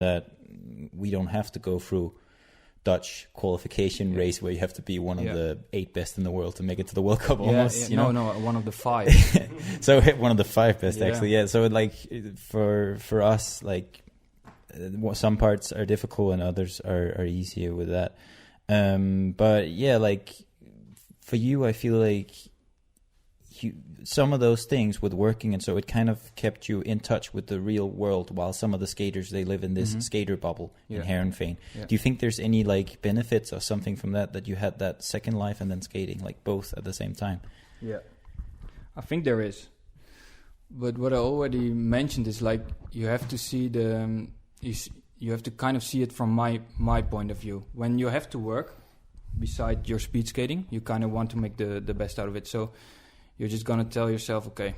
that we don't have to go through Dutch qualification race where you have to be one of the 8 best in the world to make it to the World Cup almost. No, one of the 5. So one of the 5 best actually. Yeah. So like for us, like some parts are difficult and others are easier with that. But yeah, like for you, I feel like some of those things with working, and so it kind of kept you in touch with the real world, while some of the skaters, they live in this skater bubble in Heerenveen. Yeah. Do you think there's any like benefits or something from that you had that second life and then skating, like both at the same time? Yeah, I think there is. But what I already mentioned is like you have to see you have to kind of see it from my point of view. When you have to work beside your speed skating, you kind of want to make the best out of it. So you're just going to tell yourself, okay,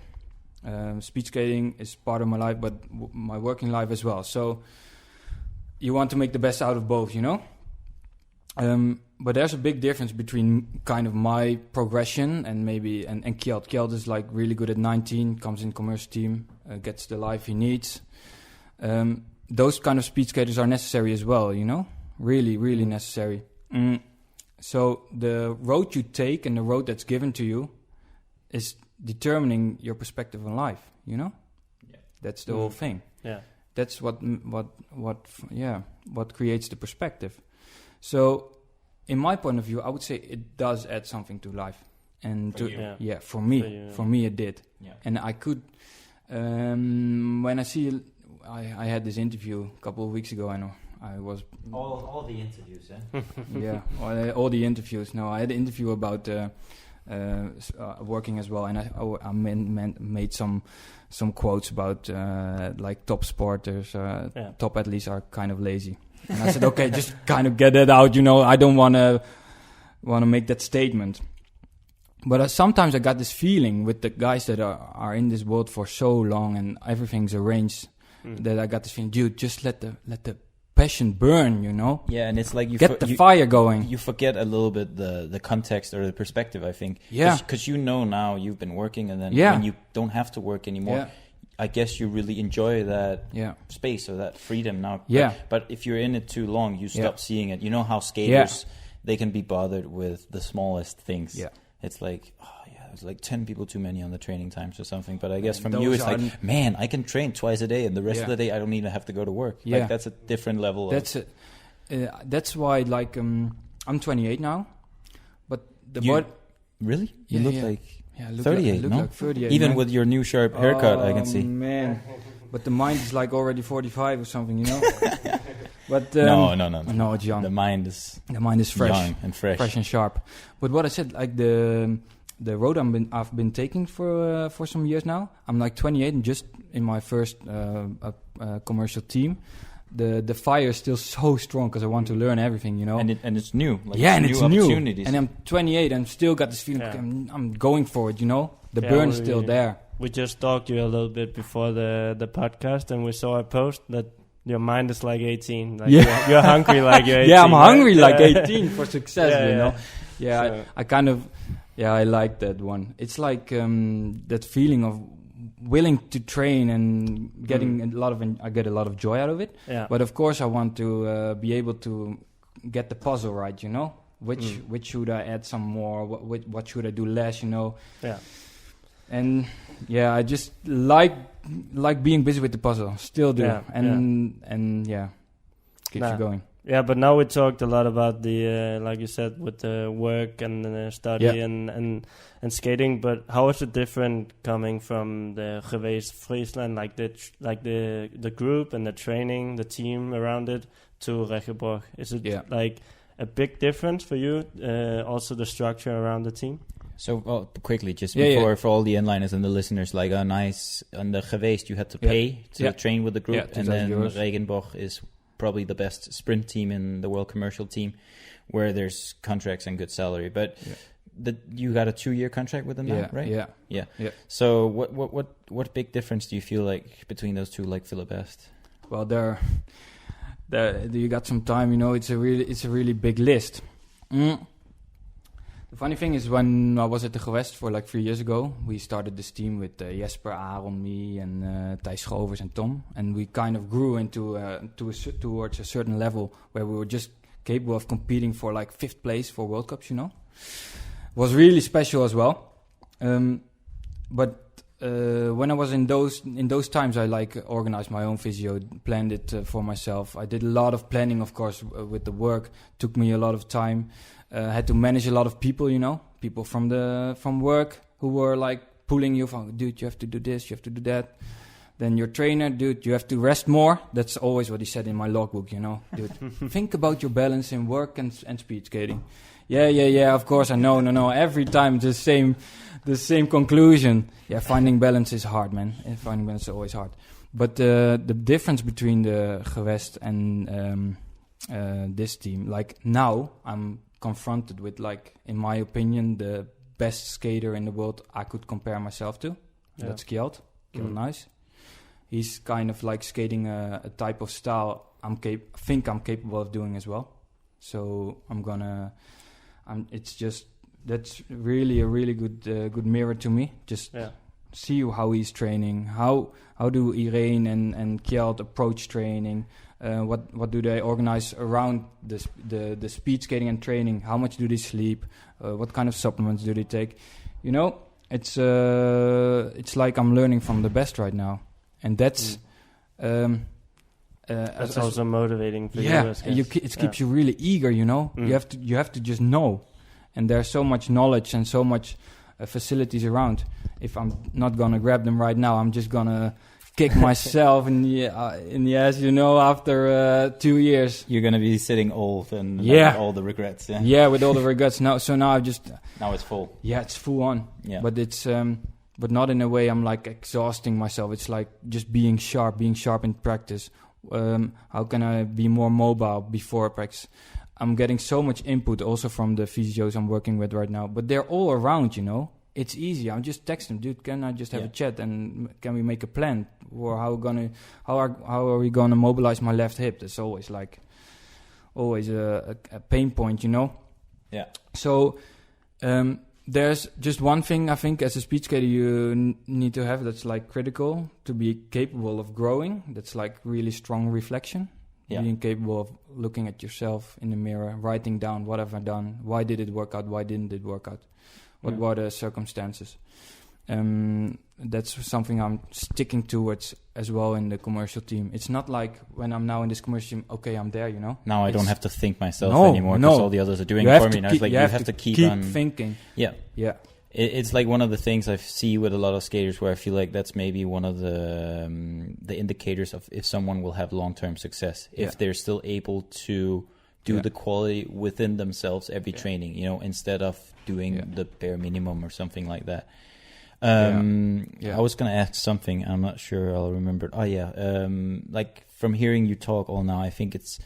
speed skating is part of my life, but my working life as well. So you want to make the best out of both, you know? But there's a big difference between kind of my progression and maybe and Kjeld. Kjeld is like really good at 19, comes in commercial team, gets the life he needs. Those kind of speed skaters are necessary as well, you know? Really, really necessary. So the road you take and the road that's given to you is determining your perspective on life, you know? Yeah. That's the whole thing. Yeah. That's what creates the perspective. So, in my point of view, I would say it does add something to life. And for me it did. Yeah. And I could, when I had this interview a couple of weeks ago, I was... All the interviews, eh? Yeah, all the interviews. No, I had an interview about... working as well, and I made some quotes about like top sporters, top athletes are kind of lazy, and I said, okay, just kind of get that out, you know. I don't want to make that statement, but sometimes I got this feeling with the guys that are in this world for so long and everything's arranged, that I got this feeling, dude, just let the passion burn, you know. Yeah, and it's like you get the fire going. You forget a little bit the context or the perspective, I think. Yeah. Because you know now you've been working, and then when you don't have to work anymore, I guess you really enjoy that space or that freedom now. Yeah. But if you're in it too long, you stop seeing it. You know how skaters, they can be bothered with the smallest things. Yeah. It's like, there's like 10 people too many on the training times or something. But I guess from you, it's like, man, I can train twice a day, and the rest of the day I don't even have to go to work. Yeah. Like that's a different level. That's why, like, I'm 28 now, but really? You look like 38, no? Like 38. Even with your new sharp haircut, I can see. Man, but the mind is like already 45 or something, you know. But no, it's young. The mind is fresh, young and fresh and sharp. But what I said, like the road I've been taking for some years now. I'm like 28 and just in my first commercial team. The fire is still so strong because I want to learn everything, you know. And it's new. Like it's new. Opportunities. And I'm 28 and still got this feeling I'm going for it, you know. The burn is still there. We just talked to you a little bit before the podcast, and we saw a post that your mind is like 18. Like you're hungry like you're 18. Yeah, I'm hungry like 18 for success, you know. Yeah, so. I kind of... Yeah, I like that one. It's like that feeling of willing to train and getting I get a lot of joy out of it. Yeah. But of course, I want to be able to get the puzzle right. You know, which should I add some more? What should I do less? You know. Yeah. And I just like being busy with the puzzle. Still do. Yeah. And keeps you going. Yeah, but now we talked a lot about the, like you said, with the work and the study and skating. But how is it different coming from the Geweest Friesland, like the group and the training, the team around it, to Reggeborch? Is it like a big difference for you? Also, the structure around the team. So quickly, just before for all the inliners and the listeners, like on the Geweest, you had to pay to train with the group, and then Reggeborch is probably the best sprint team in the world commercial team, where there's contracts and good salary. But you got a 2-year contract with them now, right? Yeah. So what big difference do you feel like between those two, like Philip asked? Well, there you got some time, you know. It's a really big list. The funny thing is, when I was at the Gewest for like 3 years ago, we started this team with Jesper, Aaron, me, and Thijs Schovers and Tom, and we kind of grew into towards a certain level where we were just capable of competing for like 5th place for World Cups. You know, was really special as well. But when I was in those times, I like organized my own physio, planned it for myself. I did a lot of planning, of course, with the work. Took me a lot of time. Had to manage a lot of people, you know, people from work who were like pulling you from, dude, you have to do this, you have to do that. Then your trainer, dude, you have to rest more. That's always what he said in my logbook, you know, dude. Think about your balance in work and speed skating. Yeah. Of course, I know. No. Every time the same conclusion. Yeah, finding balance is hard, man. Finding balance is always hard. But the difference between the Gewest and this team, like now, I'm confronted with, like, in my opinion, the best skater in the world I could compare myself to. Yeah. That's Kjeld Nuis. He's kind of like skating a type of style think I'm capable of doing as well. So that's really a really good mirror to me. Just see how he's training. How do Ireen and Kjeld approach training? What do they organize around the speed skating and training? How much do they sleep? What kind of supplements do they take? You know, it's like I'm learning from the best right now, and that's that's also motivating for you. It keeps you really eager. You know, you have to just know, and there's so much knowledge and so much facilities around. If I'm not gonna grab them right now, I'm just gonna kick myself in the ass, you know, after 2 years. You're going to be sitting old and all the regrets. Yeah, with all the regrets. Now it's full. Yeah, it's full on. Yeah. But it's but not in a way I'm like exhausting myself. It's like just being sharp in practice. How can I be more mobile before practice? I'm getting so much input also from the physios I'm working with right now, but they're all around, you know. It's easy. I'm just texting, dude. Can I just have a chat and can we make a plan? Or how are we gonna mobilize my left hip? That's always a pain point, you know. Yeah. So there's just one thing I think as a speed skater you need to have that's like critical to be capable of growing. That's like really strong reflection. Yeah. Being capable of looking at yourself in the mirror, writing down what have I done, why did it work out, why didn't it work out. What were the circumstances? That's something I'm sticking towards as well in the commercial team. It's not like when I'm now in this commercial team, okay, I'm there, you know. Now I don't have to think myself anymore because all the others are doing it for me. Now it's like you have to keep on thinking. Yeah. It's like one of the things I see with a lot of skaters where I feel like that's maybe one of the indicators of if someone will have long-term success. If they're still able to do the quality within themselves every training, you know, instead of doing the bare minimum or something like that. I was going to ask something. I'm not sure I'll remember. Like from hearing you talk all now, I think it's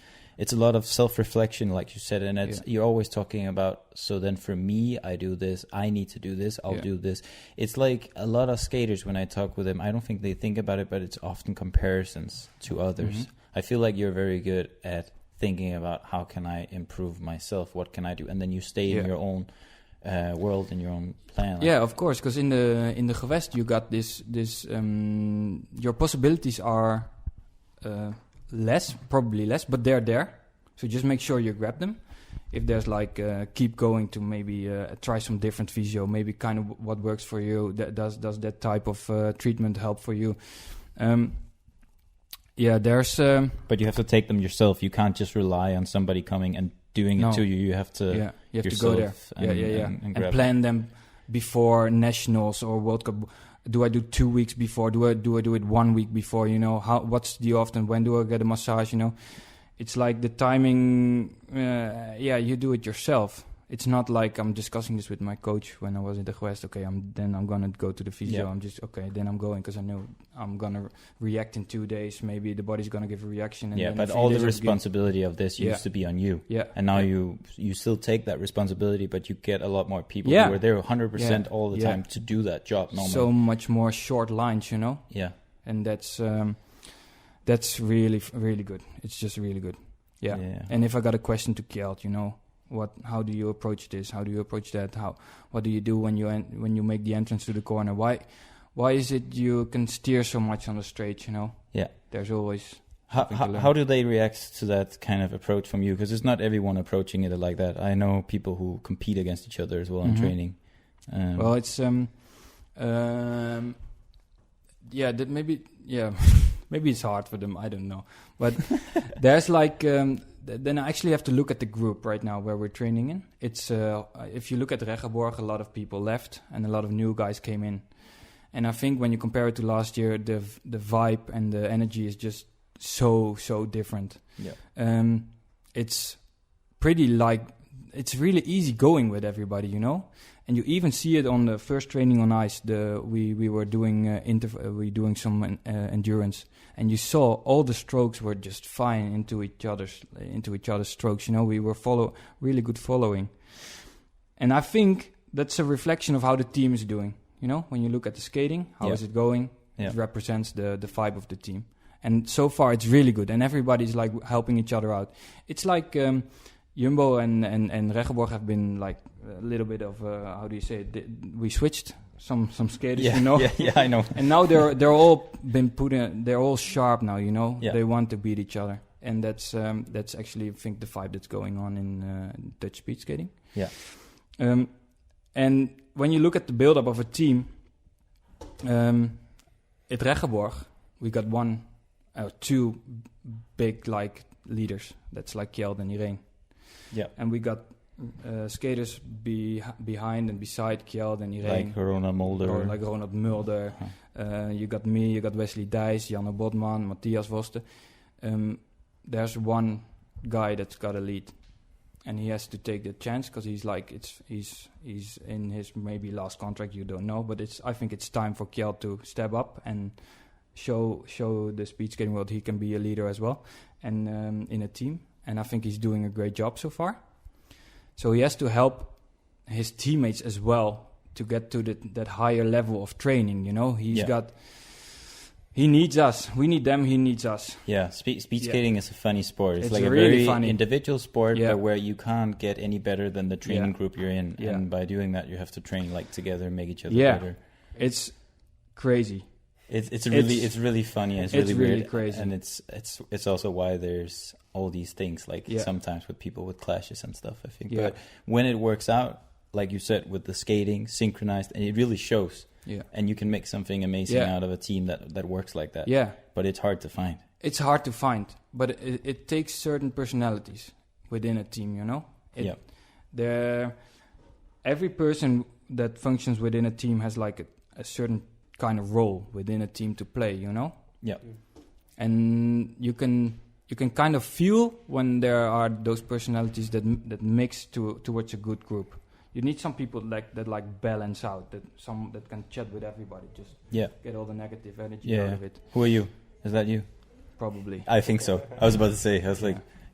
a lot of self-reflection, like you said, and you're always talking about, so then for me, I do this, I need to do this, I'll do this. It's like a lot of skaters, when I talk with them, I don't think they think about it, but it's often comparisons to others. Mm-hmm. I feel like you're very good at thinking about how can I improve myself, what can I do, and then you stay in your own world, in your own plan. Yeah, of course, because in the Gewest you got this your possibilities are probably less, but they're there. So just make sure you grab them. If there's like keep going to maybe try some different physio, maybe kind of what works for you. Does that type of treatment help for you? There's. But you have to take them yourself. You can't just rely on somebody coming and doing it to you. You have to. You have to go there. And plan them before nationals or World Cup. Do I do 2 weeks before? Do I do it 1 week before? You know, what's the often? When do I get a massage? You know, it's like the timing. You do it yourself. It's not like I'm discussing this with my coach when I was in the Gewest. Okay, I'm gonna go to the physio. Yeah. I'm just then I'm going because I know I'm gonna react in 2 days. Maybe the body's gonna give a reaction. And but all the responsibility of this used to be on you. Yeah, and now you still take that responsibility, but you get a lot more people who are there 100% all the time to do that job. Normally, so much more short lines, you know. Yeah, and that's really really good. It's just really good. Yeah. And if I got a question to Kjeld, you know. How do you approach this? How do you approach that? What do you do when you make the entrance to the corner? Why is it you can steer so much on the straight? Yeah. There's always. How do they react to that kind of approach from you? Because it's not everyone approaching it like that. I know people who compete against each other as well in training. Well, it's maybe it's hard for them. I don't know, but there's like then I actually have to look at the group right now where we're training in. It's if you look at Reggeborch, a lot of people left and a lot of new guys came in, and I think when you compare it to last year, the vibe and the energy is just so different. Yeah. It's pretty it's really easy going with everybody, and you even see it on the first training on ice. We were doing some endurance, and you saw all the strokes were just fine into each other's strokes. We were really good following, and I think that's a reflection of how the team is doing. When you look at the skating, how is it going? It represents the vibe of the team. And so far, it's really good, and everybody's like helping each other out. It's like Jumbo and Reggeborch have been like a little bit of how do you say it? We switched some skaters, Yeah, I know. And now they're all been put in. They're all sharp now, Yeah. They want to beat each other, and that's actually I think the vibe that's going on in Dutch speed skating. Yeah. And when you look at the build-up of a team, at Reggeborch, we got two big like leaders. That's like Kjeld and Ireen. Yeah. And we got skaters behind and beside Kjeld and Ireen. Like Ronald Mulder. Or like Ronald Mulder. You got me, you got Wesley Dijs, Janne Botman, Matthias Voste. There's one guy that's got a lead. And he has to take the chance because he's in his maybe last contract, you don't know. But I think it's time for Kjeld to step up and show the speed skating world he can be a leader as well, and in a team. And I think he's doing a great job so far. So he has to help his teammates as well to get to that higher level of training. He needs us. We need them. He needs us. Yeah, speed skating is a funny sport. It's like a really very funny individual sport, but where you can't get any better than the training group you're in. Yeah. And by doing that, you have to train like together, make each other better. It's crazy. It's really funny. It's really weird, crazy, and it's also why there's all these things like sometimes with people with clashes and stuff. I think, but when it works out, like you said, with the skating synchronized, and it really shows. Yeah, and you can make something amazing out of a team that works like that. Yeah, but it's hard to find. It's hard to find, but it takes certain personalities within a team. Every person that functions within a team has like a certain kind of role within a team to play, Yeah. And you can kind of feel when there are those personalities that mix towards a good group. You need some people that balance out, that can chat with everybody, just get all the negative energy out of it. Who are you? Is that you? Probably. I think so. I was about to say,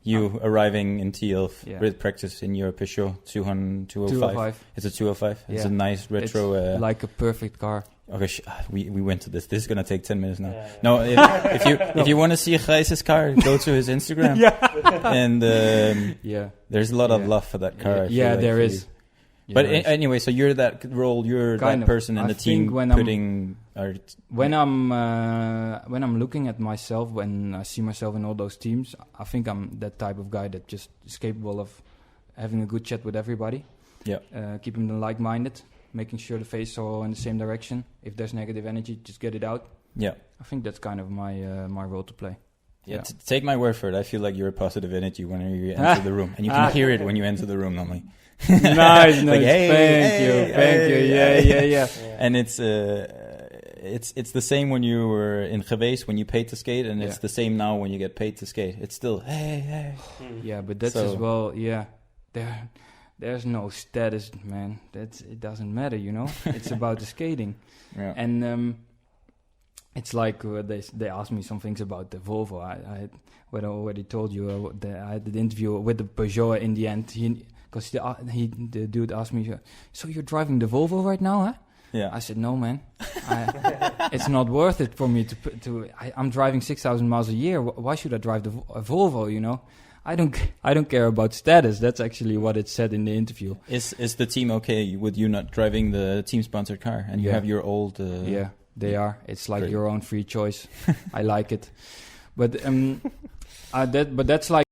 you arriving in Tielf with practice in your Peugeot 205. It's a 205. It's a nice retro. It's like a perfect car. Okay, we went to this. This is gonna take 10 minutes now. No, if you want to see Gijs's car, go to his Instagram. And there's a lot of love for that car. Yeah, there is. But anyway, so you're that role. You're that person in the team putting. When I'm looking at myself, when I see myself in all those teams, I think I'm that type of guy that just is capable of having a good chat with everybody. Yeah. Keeping them like-minded, making sure the face are all in the same direction. If there's negative energy, just get it out. Yeah. I think that's kind of my role to play. Yeah. Take my word for it. I feel like you're a positive energy when you enter the room, and you can hear it when you enter the room normally. Nice. Like, thank you. Yeah. And it's the same when you were in Geweest when you paid to skate, and it's the same now when you get paid to skate. It's still hey. Yeah, but that's as well. Yeah, there's no status, man. It doesn't matter, It's about the skating. Yeah. And it's like they asked me some things about the Volvo. I already told you I had the interview with the Peugeot in the end. Because the dude asked me, so you're driving the Volvo right now, huh? Yeah. I said, no, man. It's not worth it for me to. I'm driving 6,000 miles a year. Why should I drive a Volvo, I don't care about status. That's actually what it said in the interview. Is the team okay with you not driving the team sponsored car and you have your old? Yeah, they are. It's like Great. your own free choice. I like it, but that's like